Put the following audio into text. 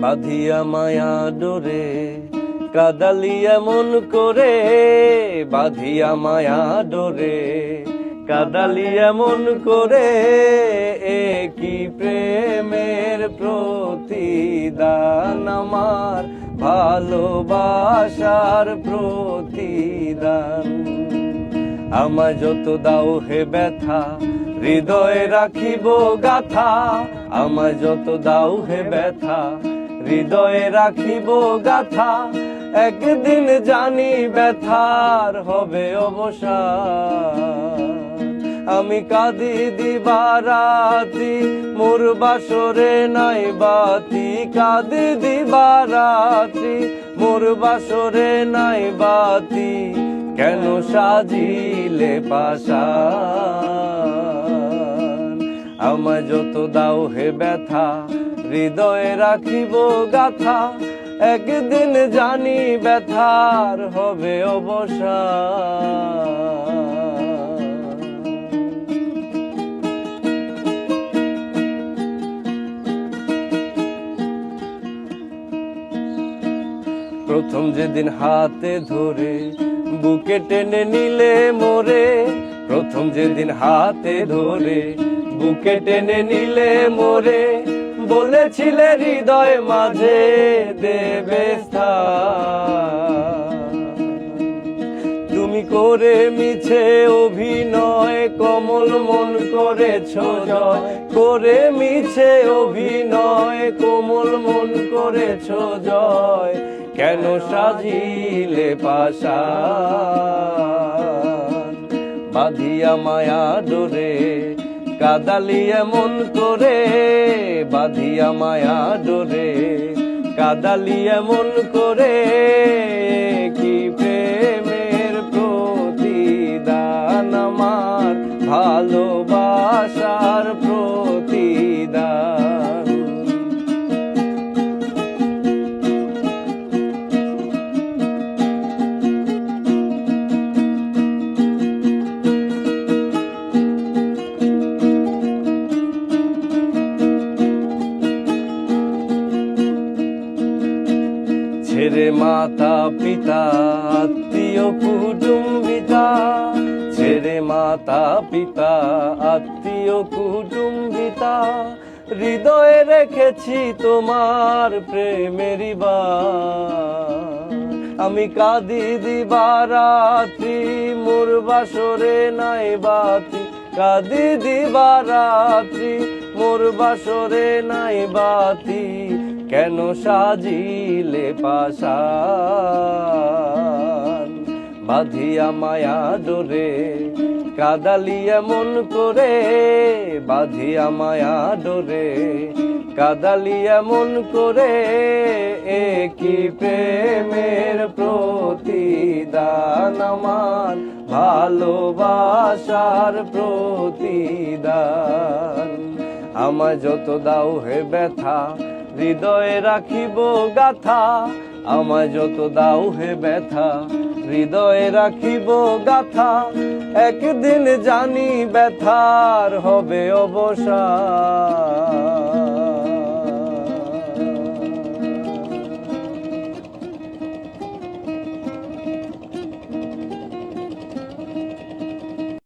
বাঁধিয়া মায়া ডোরে কাদালি এমন করে, বাঁধিয়া মায়া ডোরে কাদালি এমন করে, কি প্রেমের প্রতিদান আমার ভালোবাসার প্রতিদান। আমায় যত দাও হে ব্যথা হৃদয়ে রাখিব গাথা, আমায় যত দাও হে ব্যথা হৃদয়ে রাখিব গাথা, একদিন জানি ব্যথার হবে অবসান। আমি কাঁদি দিবারাতি মোর বাসরে নাই বাতি, কাঁদি দিবারাতি মোর বাসরে নাই বাতি, কেন সাজিলে পাশান। আমায় যত দাও হে ব্যথা হৃদয়ে রাখিব গাথা, একদিন জানি ব্যথার হবে অবসান। প্রথম যেদিন হাতে ধরে বুকে টেনে নিলে মোরে, প্রথম যেদিন হাতে ধরে বুকে টেনে নিলে মোরে, বলেছিলে হৃদয় মাঝে দেবে স্থান। তুমি করে মিছে অভিনয় কমল মন করেছ জয়, করে মিছে অভিনয় কোমল মন করেছ জয়, কেন সাজিলে পাশান। বাঁধিয়া মায়া ডোরে কাদালি এমন করে, বাঁধিয়া মায়া ডোরে কাদালি এমন করে, কি প্রেমের প্রতিদান আমার ভালোবাসার প্রতিদান। ছেড়ে মাতা পিতা আত্মীয় কুটুম্বিতা, ছেড়ে মাতা পিতা আত্মীয় কুটুম্বিতা, হৃদয়ে রেখেছি তোমার প্রেমেরই বাণ। আমি কাঁদি দিবারাত্রি মোর বাসরে নাই বাতি, কাঁদি দিবারাত্রি মোর বাসরে নাই বাতি, কেন সাজিলে পাশান। বাঁধিয়া মায়া ডোরে কাদালি এমন করে, বাঁধিয়া মায়া ডোরে কাদালি এমন করে, কি প্রেমের প্রতিদান আমার ভালোবাসার প্রতিদান। আমায় যত দাও হে ব্যথা হৃদয়ে রাখিব গাথা, আমায় যত দাও হে ব্যথা হৃদয়ে রাখিব গাথা, একদিন জানি ব্যথার হবে অবসান।